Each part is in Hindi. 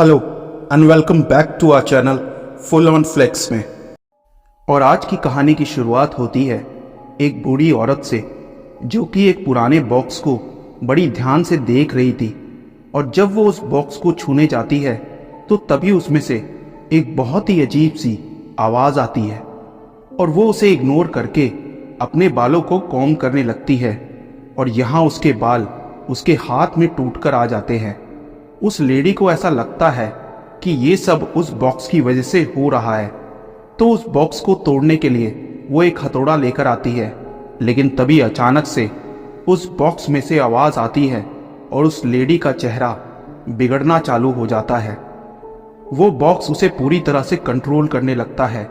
Hello and welcome back to our channel full on flex में। और आज की कहानी की शुरुआत होती है एक बूढ़ी औरत से, जो कि एक पुराने बॉक्स को बड़ी ध्यान से देख रही थी। और जब वो उस बॉक्स को छूने जाती है तो तभी उसमें से एक बहुत ही अजीब सी आवाज़ आती है और वो उसे इग्नोर करके अपने बालों को कॉम्ब करने लगती है। और यहाँ उसके बाल उसके हाथ में टूटकर आ जाते हैं। उस लेडी को ऐसा लगता है कि ये सब उस बॉक्स की वजह से हो रहा है, तो उस बॉक्स को तोड़ने के लिए वो एक हथौड़ा लेकर आती है। लेकिन तभी अचानक से उस बॉक्स में से आवाज़ आती है और उस लेडी का चेहरा बिगड़ना चालू हो जाता है। वो बॉक्स उसे पूरी तरह से कंट्रोल करने लगता है,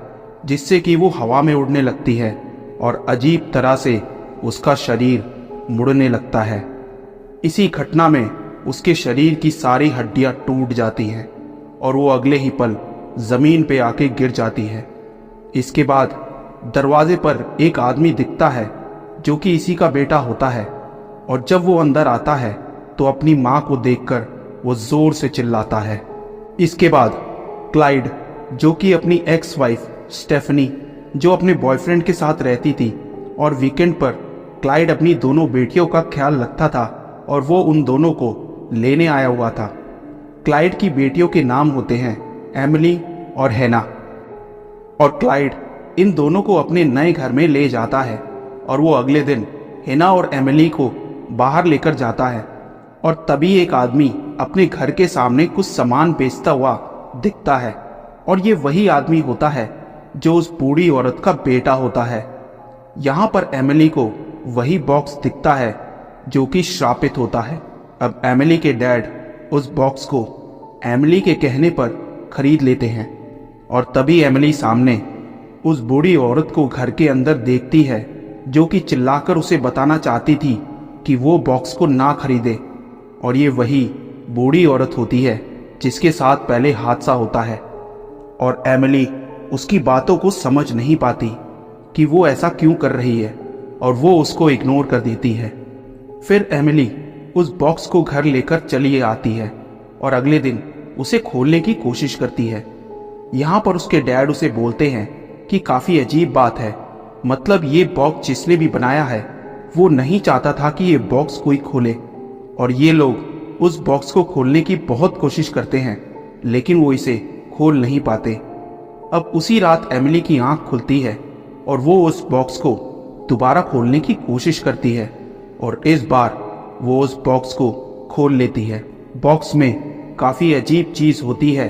जिससे कि वो हवा में उड़ने लगती है और अजीब तरह से उसका शरीर मुड़ने लगता है। इसी घटना में उसके शरीर की सारी हड्डियां टूट जाती हैं और वो अगले ही पल जमीन पे आके गिर जाती है। इसके बाद दरवाजे पर एक आदमी दिखता है जो कि इसी का बेटा होता है। और जब वो अंदर आता है तो अपनी माँ को देखकर वो जोर से चिल्लाता है। इसके बाद क्लाइड, जो कि अपनी एक्स वाइफ स्टेफनी, जो अपने बॉयफ्रेंड के साथ रहती थी, और वीकेंड पर क्लाइड अपनी दोनों बेटियों का ख्याल रखता था और वो उन दोनों को लेने आया हुआ था। क्लाइड की बेटियों के नाम होते हैं एमिली और हैना। और क्लाइड इन दोनों को अपने नए घर में ले जाता है और वो अगले दिन हैना और एमिली को बाहर लेकर जाता है। और तभी एक आदमी अपने घर के सामने कुछ सामान बेचता हुआ दिखता है और ये वही आदमी होता है जो उस बूढ़ी औरत का बेटा होता है। यहाँ पर एमिली को वही बॉक्स दिखता है जो कि श्रापित होता है। अब एमिली के डैड उस बॉक्स को एमिली के कहने पर खरीद लेते हैं और तभी एमिली सामने उस बूढ़ी औरत को घर के अंदर देखती है, जो कि चिल्लाकर उसे बताना चाहती थी कि वो बॉक्स को ना खरीदे। और ये वही बूढ़ी औरत होती है जिसके साथ पहले हादसा होता है। और एमिली उसकी बातों को समझ नहीं पाती कि वो ऐसा क्यों कर रही है और वो उसको इग्नोर कर देती है। फिर एमिली उस बॉक्स को घर लेकर चली आती है और अगले दिन उसे खोलने की कोशिश करती है। यहाँ पर उसके डैड उसे बोलते हैं कि काफ़ी अजीब बात है, मतलब ये बॉक्स जिसने भी बनाया है वो नहीं चाहता था कि ये बॉक्स कोई खोले। और ये लोग उस बॉक्स को खोलने की बहुत कोशिश करते हैं लेकिन वो इसे खोल नहीं पाते। अब उसी रात एमिली की आंख खुलती है और वो उस बॉक्स को दोबारा खोलने की कोशिश करती है और इस बार वो उस बॉक्स को खोल लेती है। बॉक्स में काफ़ी अजीब चीज़ होती है,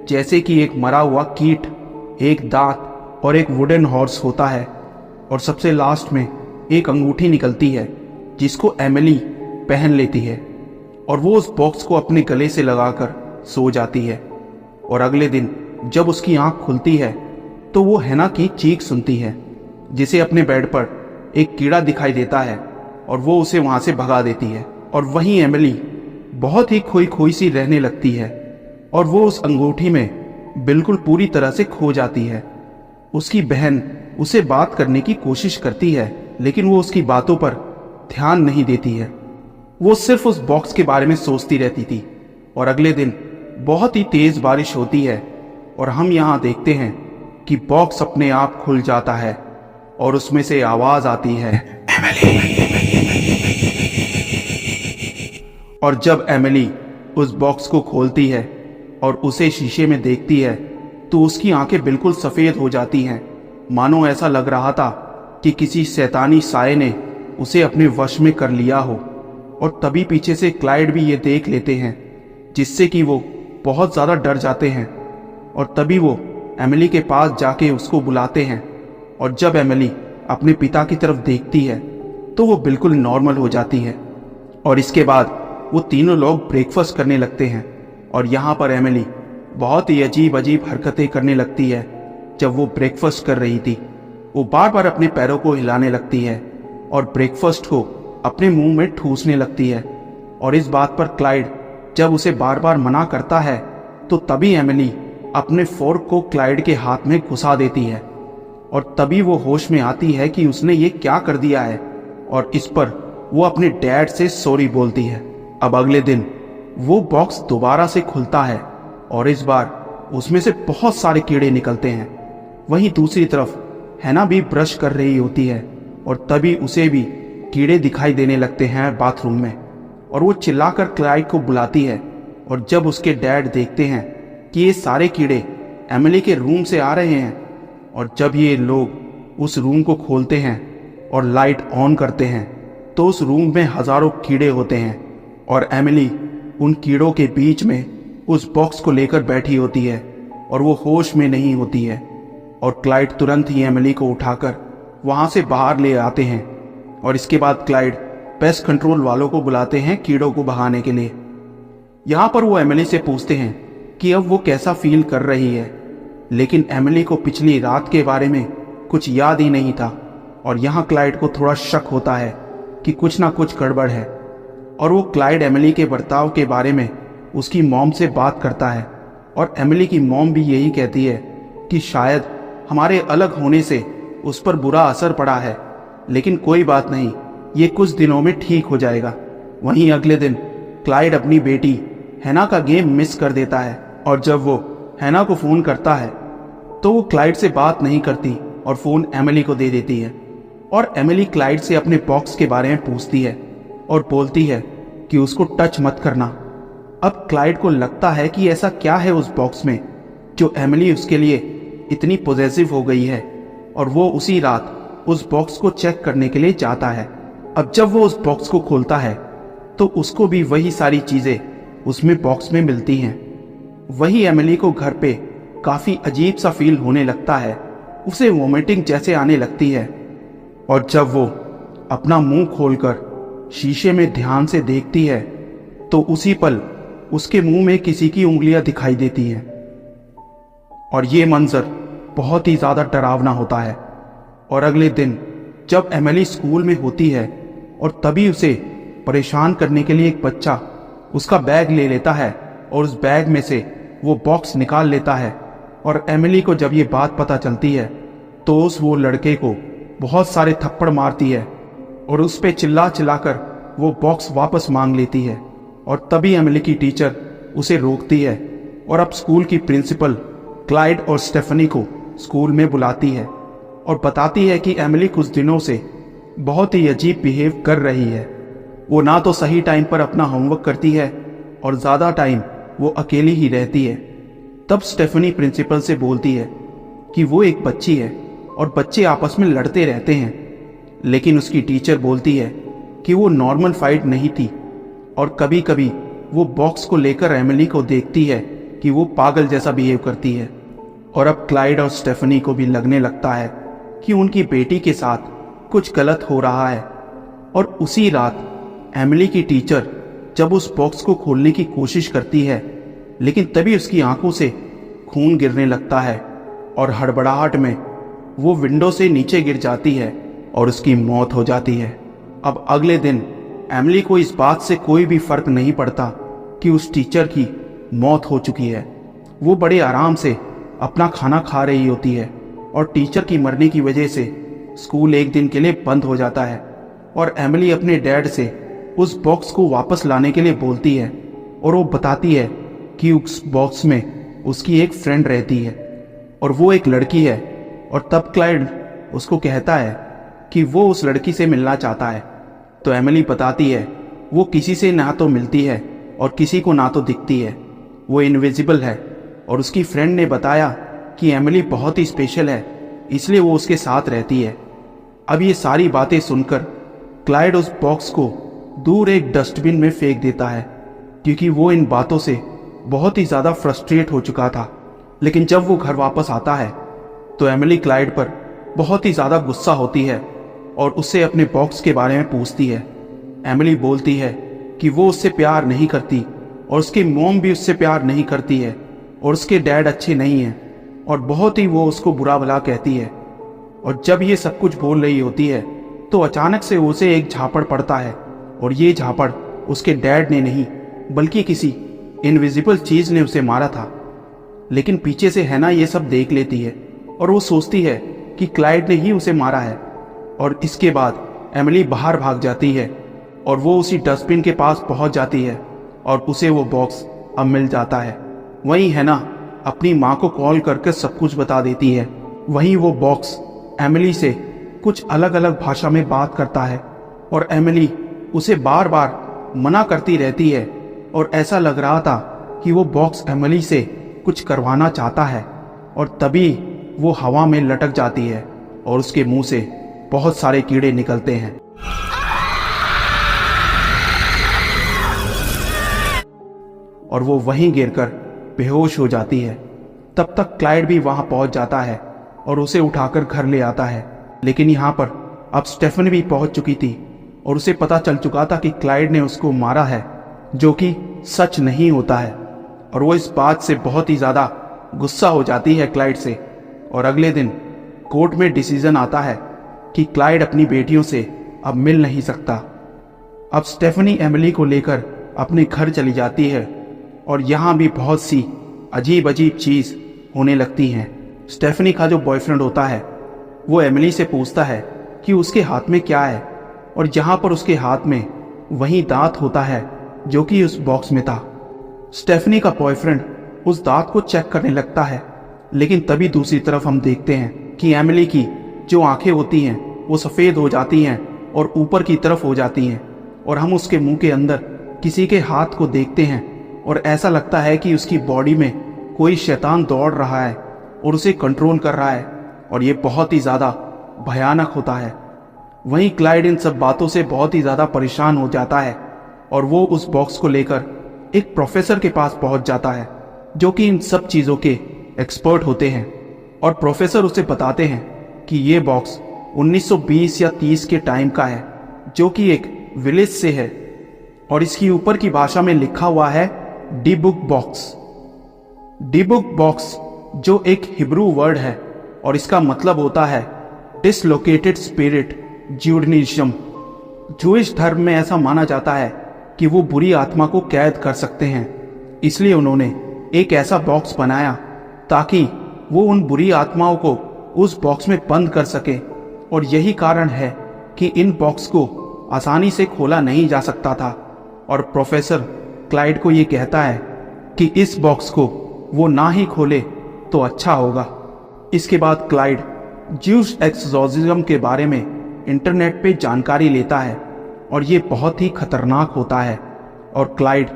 जैसे कि एक मरा हुआ कीट, एक दांत और एक वुडन हॉर्स होता है। और सबसे लास्ट में एक अंगूठी निकलती है जिसको एमिली पहन लेती है और वो उस बॉक्स को अपने गले से लगाकर सो जाती है। और अगले दिन जब उसकी आंख खुलती है तो वो हैना की चीख सुनती है, जिसे अपने बेड पर एक कीड़ा दिखाई देता है और वो उसे वहां से भगा देती है। और वहीं एमिली बहुत ही खोई खोई सी रहने लगती है और वो उस अंगूठी में बिल्कुल पूरी तरह से खो जाती है। उसकी बहन उसे बात करने की कोशिश करती है लेकिन वो उसकी बातों पर ध्यान नहीं देती है। वो सिर्फ उस बॉक्स के बारे में सोचती रहती थी। और अगले दिन बहुत ही तेज बारिश होती है और हम यहाँ देखते हैं कि बॉक्स अपने आप खुल जाता है और उसमें से आवाज आती है, और जब एमिली उस बॉक्स को खोलती है और उसे शीशे में देखती है तो उसकी आंखें बिल्कुल सफ़ेद हो जाती हैं, मानो ऐसा लग रहा था कि किसी शैतानी साये ने उसे अपने वश में कर लिया हो। और तभी पीछे से क्लाइड भी ये देख लेते हैं, जिससे कि वो बहुत ज़्यादा डर जाते हैं। और तभी वो एमिली के पास जाके उसको बुलाते हैं और जब एमिली अपने पिता की तरफ देखती है तो वो बिल्कुल नॉर्मल हो जाती है। और इसके बाद वो तीनों लोग ब्रेकफास्ट करने लगते हैं और यहाँ पर एमिली बहुत ही अजीब अजीब हरकतें करने लगती है। जब वो ब्रेकफास्ट कर रही थी वो बार बार अपने पैरों को हिलाने लगती है और ब्रेकफास्ट को अपने मुंह में ठूसने लगती है। और इस बात पर क्लाइड जब उसे बार बार मना करता है तो तभी एमिली अपने फोर्क को क्लाइड के हाथ में घुसा देती है और तभी वो होश में आती है कि उसने ये क्या कर दिया है। और इस पर वो अपने डैड से सॉरी बोलती है। अब अगले दिन वो बॉक्स दोबारा से खुलता है और इस बार उसमें से बहुत सारे कीड़े निकलते हैं। वहीं दूसरी तरफ हैना भी ब्रश कर रही होती है और तभी उसे भी कीड़े दिखाई देने लगते हैं बाथरूम में, और वो चिल्लाकर क्लाइड को बुलाती है। और जब उसके डैड देखते हैं कि ये सारे कीड़े एमिली के रूम से आ रहे हैं, और जब ये लोग उस रूम को खोलते हैं और लाइट ऑन करते हैं तो उस रूम में हजारों कीड़े होते हैं, और एमिली उन कीड़ों के बीच में उस बॉक्स को लेकर बैठी होती है और वो होश में नहीं होती है। और क्लाइड तुरंत ही एमिली को उठाकर वहां से बाहर ले आते हैं, और इसके बाद क्लाइड पेस्ट कंट्रोल वालों को बुलाते हैं कीड़ों को भगाने के लिए। यहाँ पर वो एमिली से पूछते हैं कि अब वो कैसा फील कर रही है, लेकिन एमिली को पिछली रात के बारे में कुछ याद ही नहीं था। और यहाँ क्लाइड को थोड़ा शक होता है कि कुछ ना कुछ गड़बड़ है, और वो क्लाइड एमिली के बर्ताव के बारे में उसकी मॉम से बात करता है, और एमिली की मॉम भी यही कहती है कि शायद हमारे अलग होने से उस पर बुरा असर पड़ा है, लेकिन कोई बात नहीं, ये कुछ दिनों में ठीक हो जाएगा। वहीं अगले दिन क्लाइड अपनी बेटी हैना का गेम मिस कर देता है, और जब वो हैना को फ़ोन करता है तो वो क्लाइड से बात नहीं करती और फ़ोन एमिली को दे देती है। और एमिली क्लाइड से अपने बॉक्स के बारे में पूछती है और बोलती है कि उसको टच मत करना। अब क्लाइड को लगता है कि ऐसा क्या है उस बॉक्स में जो एमिली उसके लिए इतनी पॉजेसिव हो गई है, और वो उसी रात उस बॉक्स को चेक करने के लिए जाता है। अब जब वो उस बॉक्स को खोलता है तो उसको भी वही सारी चीज़ें उसमें बॉक्स में मिलती हैं। वही एमिली को घर पे काफ़ी अजीब सा फील होने लगता है, उसे वोमिटिंग जैसे आने लगती है। और जब वो अपना मुंह खोलकर शीशे में ध्यान से देखती है तो उसी पल उसके मुंह में किसी की उंगलियां दिखाई देती हैं, और ये मंजर बहुत ही ज़्यादा डरावना होता है। और अगले दिन जब एमिली स्कूल में होती है और तभी उसे परेशान करने के लिए एक बच्चा उसका बैग ले लेता है और उस बैग में से वो बॉक्स निकाल लेता है, और एमिली को जब ये बात पता चलती है तो वो लड़के को बहुत सारे थप्पड़ मारती है और उस पे चिल्ला चिल्लाकर वो बॉक्स वापस मांग लेती है। और तभी एमिली की टीचर उसे रोकती है और अब स्कूल की प्रिंसिपल क्लाइड और स्टेफनी को स्कूल में बुलाती है और बताती है कि एमिली कुछ दिनों से बहुत ही अजीब बिहेव कर रही है। वो ना तो सही टाइम पर अपना होमवर्क करती है और ज़्यादा टाइम वो अकेली ही रहती है। तब स्टेफनी प्रिंसिपल से बोलती है कि वो एक बच्ची है और बच्चे आपस में लड़ते रहते हैं, लेकिन उसकी टीचर बोलती है कि वो नॉर्मल फाइट नहीं थी, और कभी कभी वो बॉक्स को लेकर एमिली को देखती है कि वो पागल जैसा बिहेव करती है। और अब क्लाइड और स्टेफनी को भी लगने लगता है कि उनकी बेटी के साथ कुछ गलत हो रहा है। और उसी रात एमिली की टीचर जब उस बॉक्स को खोलने की कोशिश करती है, लेकिन तभी उसकी आंखों से खून गिरने लगता है और हड़बड़ाहट में वो विंडो से नीचे गिर जाती है और उसकी मौत हो जाती है। अब अगले दिन एमिली को इस बात से कोई भी फर्क नहीं पड़ता कि उस टीचर की मौत हो चुकी है। वो बड़े आराम से अपना खाना खा रही होती है और टीचर की मरने की वजह से स्कूल एक दिन के लिए बंद हो जाता है। और एमिली अपने डैड से उस बॉक्स को वापस लाने के लिए बोलती है और वो बताती है कि उस बॉक्स में उसकी एक फ्रेंड रहती है और वो एक लड़की है। और तब क्लाइड उसको कहता है कि वो उस लड़की से मिलना चाहता है। तो एमिली बताती है वो किसी से ना तो मिलती है और किसी को ना तो दिखती है, वो इनविजिबल है। और उसकी फ्रेंड ने बताया कि एमिली बहुत ही स्पेशल है, इसलिए वो उसके साथ रहती है। अब ये सारी बातें सुनकर क्लाइड उस बॉक्स को दूर एक डस्टबिन में फेंक देता है, क्योंकि वो इन बातों से बहुत ही ज़्यादा फ्रस्ट्रेट हो चुका था। लेकिन जब वो घर वापस आता है तो एमिली क्लाइड पर बहुत ही ज़्यादा गुस्सा होती है और उससे अपने बॉक्स के बारे में पूछती है। एमिली बोलती है कि वो उससे प्यार नहीं करती और उसकी मॉम भी उससे प्यार नहीं करती है और उसके डैड अच्छे नहीं हैं और बहुत ही वो उसको बुरा भला कहती है। और जब ये सब कुछ बोल रही होती है तो अचानक से उसे एक झापड़ पड़ता है, और ये झापड़ उसके डैड ने नहीं बल्कि किसी इनविजिबल चीज़ ने उसे मारा था। लेकिन पीछे से हैना ये सब देख लेती है और वो सोचती है कि क्लाइड ने ही उसे मारा है। और इसके बाद एमिली बाहर भाग जाती है और वो उसी डस्टबिन के पास पहुंच जाती है और उसे वो बॉक्स अब मिल जाता है। वहीं हैना अपनी माँ को कॉल करके सब कुछ बता देती है। वहीं वो बॉक्स एमिली से कुछ अलग अलग भाषा में बात करता है और एमिली उसे बार बार मना करती रहती है और ऐसा लग रहा था कि वो बॉक्स एमिली से कुछ करवाना चाहता है। और तभी वो हवा में लटक जाती है और उसके मुंह से बहुत सारे कीड़े निकलते हैं और वो वहीं गिरकर बेहोश हो जाती है। तब तक क्लाइड भी वहां पहुंच जाता है और उसे उठाकर घर ले आता है। लेकिन यहाँ पर अब स्टेफनी भी पहुंच चुकी थी और उसे पता चल चुका था कि क्लाइड ने उसको मारा है, जो कि सच नहीं होता है। और वो इस बात से बहुत ही ज़्यादा गुस्सा हो जाती है क्लाइड से। और अगले दिन कोर्ट में डिसीजन आता है कि क्लाइड अपनी बेटियों से अब मिल नहीं सकता। अब स्टेफनी एमिली को लेकर अपने घर चली जाती है और यहाँ भी बहुत सी अजीब अजीब चीज़ होने लगती हैं। स्टेफनी का जो बॉयफ्रेंड होता है वो एमिली से पूछता है कि उसके हाथ में क्या है, और जहाँ पर उसके हाथ में वही दांत होता है जो कि उस बॉक्स में था। स्टेफनी का बॉयफ्रेंड उस दांत को चेक करने लगता है, लेकिन तभी दूसरी तरफ हम देखते हैं कि एमिली की जो आंखें होती हैं वो सफ़ेद हो जाती हैं और ऊपर की तरफ हो जाती हैं, और हम उसके मुंह के अंदर किसी के हाथ को देखते हैं और ऐसा लगता है कि उसकी बॉडी में कोई शैतान दौड़ रहा है और उसे कंट्रोल कर रहा है, और ये बहुत ही ज़्यादा भयानक होता है। वहीं क्लाइड इन सब बातों से बहुत ही ज़्यादा परेशान हो जाता है और वो उस बॉक्स को लेकर एक प्रोफेसर के पास पहुंच जाता है जो कि इन सब चीज़ों के एक्सपर्ट होते हैं। और प्रोफेसर उसे बताते हैं कि ये बॉक्स 1920 या 30 के टाइम का है, जो कि एक विलेज से है, और इसकी ऊपर की भाषा में लिखा हुआ है डिबुक बॉक्स। डिबुक बॉक्स जो एक हिब्रू वर्ड है और इसका मतलब होता है डिसलोकेटेड स्पिरिट ज्यूडनिज्म। जूइश धर्म में ऐसा माना जाता है कि वो बुरी आत्मा को कैद कर सकते हैं, इसलिए उन्होंने एक ऐसा बॉक्स बनाया ताकि वो उन बुरी आत्माओं को उस बॉक्स में बंद कर सके। और यही कारण है कि इन बॉक्स को आसानी से खोला नहीं जा सकता था। और प्रोफेसर क्लाइड को ये कहता है कि इस बॉक्स को वो ना ही खोले तो अच्छा होगा। इसके बाद क्लाइड ज्यूस एक्सोर्सिज्म के बारे में इंटरनेट पे जानकारी लेता है और ये बहुत ही खतरनाक होता है। और क्लाइड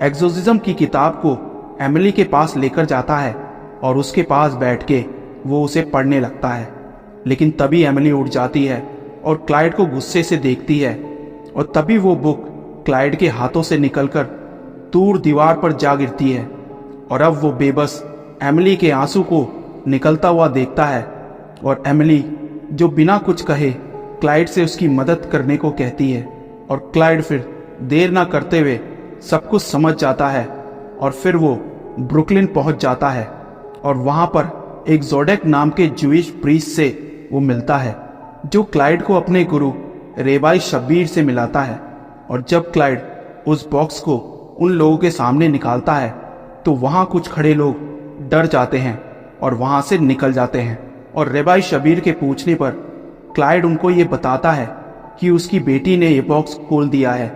एक्सोर्सिज्म की किताब को एमिली के पास लेकर जाता है और उसके पास बैठ के वो उसे पढ़ने लगता है। लेकिन तभी एमिली उठ जाती है और क्लाइड को गुस्से से देखती है, और तभी वो बुक क्लाइड के हाथों से निकलकर दूर दीवार पर जा गिरती है। और अब वो बेबस एमिली के आंसू को निकलता हुआ देखता है, और एमिली जो बिना कुछ कहे क्लाइड से उसकी मदद करने को कहती है। और क्लाइड फिर देर ना करते हुए सब कुछ समझ जाता है और फिर वो ब्रुकलिन पहुंच जाता है और वहां पर एक जोडेक नाम के जूइश प्रीस्ट से वो मिलता है, जो क्लाइड को अपने गुरु रेबाई शब्बीर से मिलाता है। और जब क्लाइड उस बॉक्स को उन लोगों के सामने निकालता है तो वहां कुछ खड़े लोग डर जाते हैं और वहां से निकल जाते हैं। और रेबाई शब्बीर के पूछने पर क्लाइड उनको ये बताता है कि उसकी बेटी ने ये बॉक्स खोल दिया है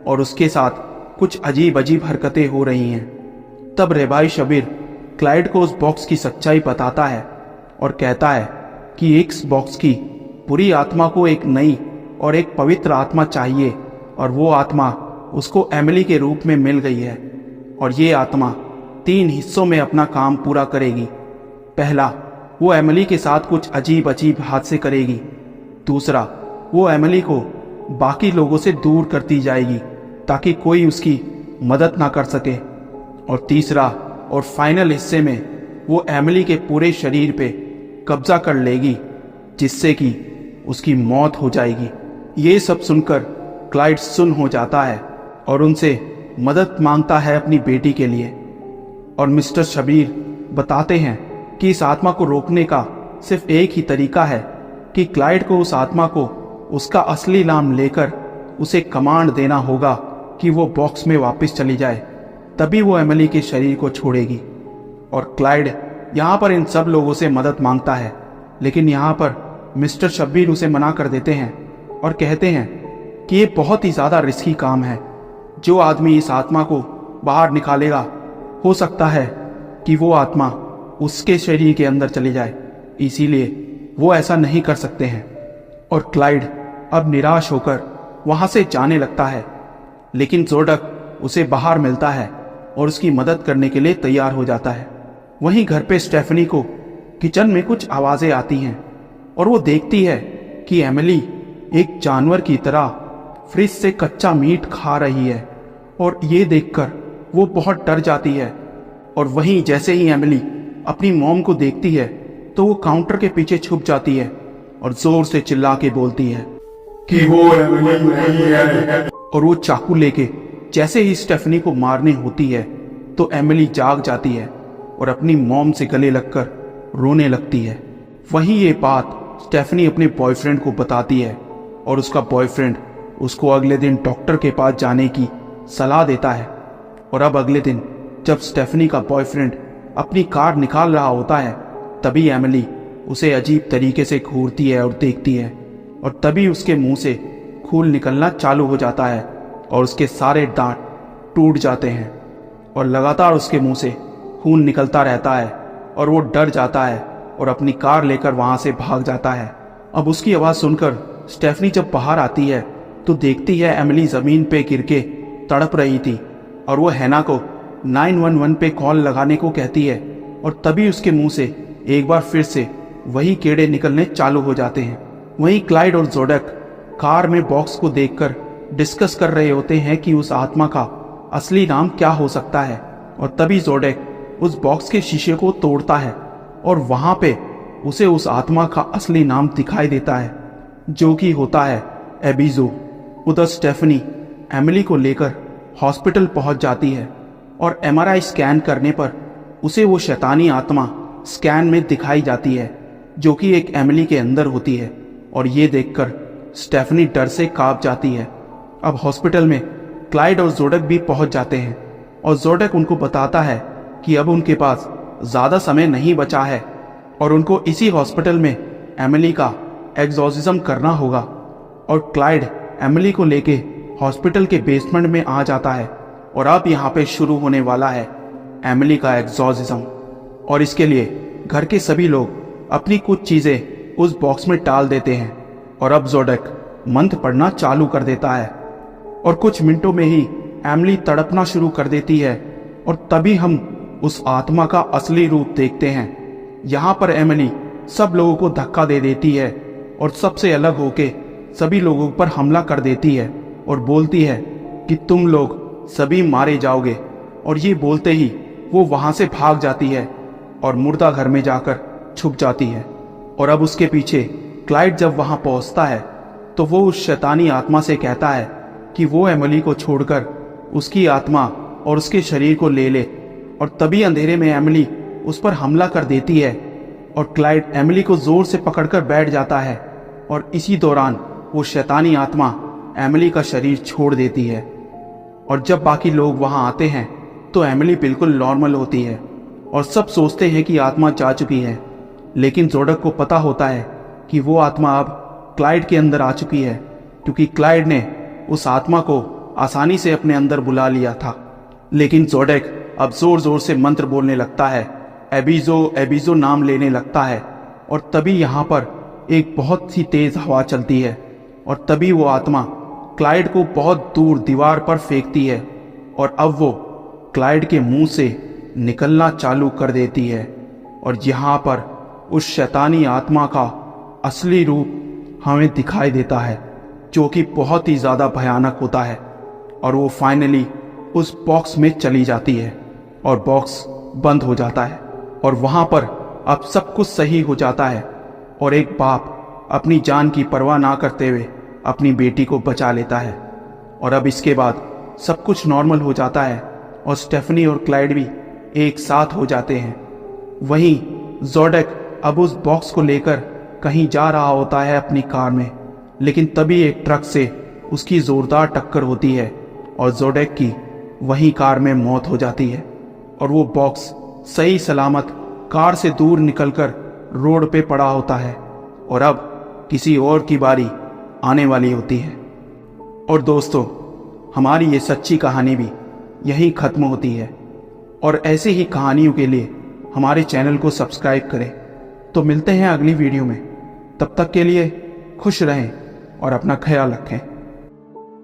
और उसके साथ कुछ अजीब अजीब हरकतें हो रही हैं। तब रेबाई शब्बीर क्लाइड को उस बॉक्स की सच्चाई बताता है और कहता है कि इस बॉक्स की बुरी आत्मा को एक नई और एक पवित्र आत्मा चाहिए, और वो आत्मा उसको एमिली के रूप में मिल गई है। और ये आत्मा 3 हिस्सों में अपना काम पूरा करेगी। पहला, वो एमिली के साथ कुछ अजीब अजीब हादसे करेगी। दूसरा, वो एमिली को बाकी लोगों से दूर करती जाएगी ताकि कोई उसकी मदद ना कर सके। और तीसरा और फाइनल हिस्से में वो एमिली के पूरे शरीर पे कब्जा कर लेगी, जिससे कि उसकी मौत हो जाएगी। ये सब सुनकर क्लाइड सुन्न हो जाता है और उनसे मदद मांगता है अपनी बेटी के लिए। और मिस्टर शब्बीर बताते हैं कि इस आत्मा को रोकने का सिर्फ एक ही तरीका है कि क्लाइड को उस आत्मा को उसका असली नाम लेकर उसे कमांड देना होगा कि वो बॉक्स में वापस चली जाए, तभी वो एमिली के शरीर को छोड़ेगी। और क्लाइड यहाँ पर इन सब लोगों से मदद मांगता है, लेकिन यहाँ पर मिस्टर शब्बीर उसे मना कर देते हैं और कहते हैं कि ये बहुत ही ज़्यादा रिस्की काम है। जो आदमी इस आत्मा को बाहर निकालेगा, हो सकता है कि वो आत्मा उसके शरीर के अंदर चली जाए, इसीलिए वो ऐसा नहीं कर सकते हैं। और क्लाइड अब निराश होकर वहां से जाने लगता है, लेकिन ज़ोडक उसे बाहर मिलता है और उसकी मदद करने के लिए तैयार हो जाता है। वहीं घर पे स्टेफनी को किचन में कुछ आवाजें आती हैं और वो देखती है कि एमिली एक जानवर की तरह फ्रिज से कच्चा मीट खा रही है, और ये देखकर वो बहुत डर जाती है। और वहीं जैसे ही एमिली अपनी मॉम को देखती है तो वो काउंटर के पीछे छुप जाती है और जोर से चिल्ला के बोलती है कि वो एमिली नहीं है। और वो चाकू लेके जैसे ही स्टेफनी को मारने होती है तो एमिली जाग जाती है और अपनी मॉम से गले लगकर रोने लगती है। वहीं ये बात स्टेफनी अपने बॉयफ्रेंड को बताती है और उसका बॉयफ्रेंड उसको अगले दिन डॉक्टर के पास जाने की सलाह देता है। और अब अगले दिन जब स्टेफनी का बॉयफ्रेंड अपनी कार निकाल रहा होता है, तभी एमिली उसे अजीब तरीके से घूरती है और देखती है, और तभी उसके मुंह से खून निकलना चालू हो जाता है और उसके सारे दांत टूट जाते हैं और लगातार उसके मुंह से खून निकलता रहता है और वो डर जाता है और अपनी कार लेकर वहां से भाग जाता है। अब उसकी आवाज सुनकर स्टेफनी जब बाहर आती है तो देखती है एमिली जमीन पे गिर के तड़प रही थी, और वो हैना को 911 पे कॉल लगाने को कहती है। और तभी उसके मुंह से एक बार फिर से वही कीड़े निकलने चालू हो जाते हैं। वहीं क्लाइड और ज़ोडक कार में बॉक्स को देखकर डिस्कस कर रहे होते हैं कि उस आत्मा का असली नाम क्या हो सकता है। और तभी ज़ोडक उस बॉक्स के शीशे को तोड़ता है और वहां पे उसे उस आत्मा का असली नाम दिखाई देता है, जो कि होता है एबिजो। उधर स्टेफनी एमिली को लेकर हॉस्पिटल पहुंच जाती है और एमआरआई स्कैन करने पर उसे वो शैतानी आत्मा स्कैन में दिखाई जाती है, जो कि एक एमिली के अंदर होती है। और ये देखकर स्टेफनी डर से कांप जाती है। अब हॉस्पिटल में क्लाइड और ज़ोडक भी पहुंच जाते हैं और ज़ोडक उनको बताता है कि अब उनके पास ज़्यादा समय नहीं बचा है और उनको इसी हॉस्पिटल में एमिली का एग्जॉर्सिज्म करना होगा। और क्लाइड एमिली को लेके हॉस्पिटल के बेसमेंट में आ जाता है और अब यहाँ पे शुरू होने वाला है एमिली का एग्जॉर्सिज्म। और इसके लिए घर के सभी लोग अपनी कुछ चीज़ें उस बॉक्स में डाल देते हैं और अब ज़ोडक मंत्र पढ़ना चालू कर देता है और कुछ मिनटों में ही एमिली तड़पना शुरू कर देती है। और तभी हम उस आत्मा का असली रूप देखते हैं। यहाँ पर एमिली सब लोगों को धक्का दे देती है और सबसे अलग होके सभी लोगों पर हमला कर देती है और बोलती है कि तुम लोग सभी मारे जाओगे। और ये बोलते ही वो वहां से भाग जाती है और मुर्दा घर में जाकर छुप जाती है। और अब उसके पीछे क्लाइड जब वहां पहुंचता है तो वो उस शैतानी आत्मा से कहता है कि वो एमिली को छोड़कर उसकी आत्मा और उसके शरीर को ले ले। और तभी अंधेरे में एमिली उस पर हमला कर देती है और क्लाइड एमिली को जोर से पकड़कर बैठ जाता है। और इसी दौरान वो शैतानी आत्मा एमिली का शरीर छोड़ देती है। और जब बाकी लोग वहां आते हैं तो एमिली बिल्कुल नॉर्मल होती है और सब सोचते हैं कि आत्मा जा चुकी है। लेकिन ज़ोडक को पता होता है कि वो आत्मा अब क्लाइड के अंदर आ चुकी है, क्योंकि क्लाइड ने उस आत्मा को आसानी से अपने अंदर बुला लिया था। लेकिन ज़ोडक अब जोर जोर से मंत्र बोलने लगता है, एबिजो एबिजो नाम लेने लगता है। और तभी यहाँ पर एक बहुत सी तेज हवा चलती है और तभी वो आत्मा क्लाइड को बहुत दूर दीवार पर फेंकती है और अब वो क्लाइड के मुंह से निकलना चालू कर देती है। और यहाँ पर उस शैतानी आत्मा का असली रूप हमें दिखाई देता है, जो कि बहुत ही ज़्यादा भयानक होता है। और वो फाइनली उस बॉक्स में चली जाती है और बॉक्स बंद हो जाता है और वहाँ पर अब सब कुछ सही हो जाता है और एक बाप अपनी जान की परवाह ना करते हुए अपनी बेटी को बचा लेता है। और अब इसके बाद सब कुछ नॉर्मल हो जाता है और स्टेफनी और क्लाइड भी एक साथ हो जाते हैं। वहीं ज़ोडक अब उस बॉक्स को लेकर कहीं जा रहा होता है अपनी कार में, लेकिन तभी एक ट्रक से उसकी जोरदार टक्कर होती है और ज़ोडक की वहीं कार में मौत हो जाती है और वो बॉक्स सही सलामत कार से दूर निकलकर रोड पे पड़ा होता है। और अब किसी और की बारी आने वाली होती है। और दोस्तों, हमारी ये सच्ची कहानी भी यहीं ख़त्म होती है और ऐसे ही कहानियों के लिए हमारे चैनल को सब्सक्राइब करें। तो मिलते हैं अगली वीडियो में, तब तक के लिए खुश रहें और अपना ख्याल रखें।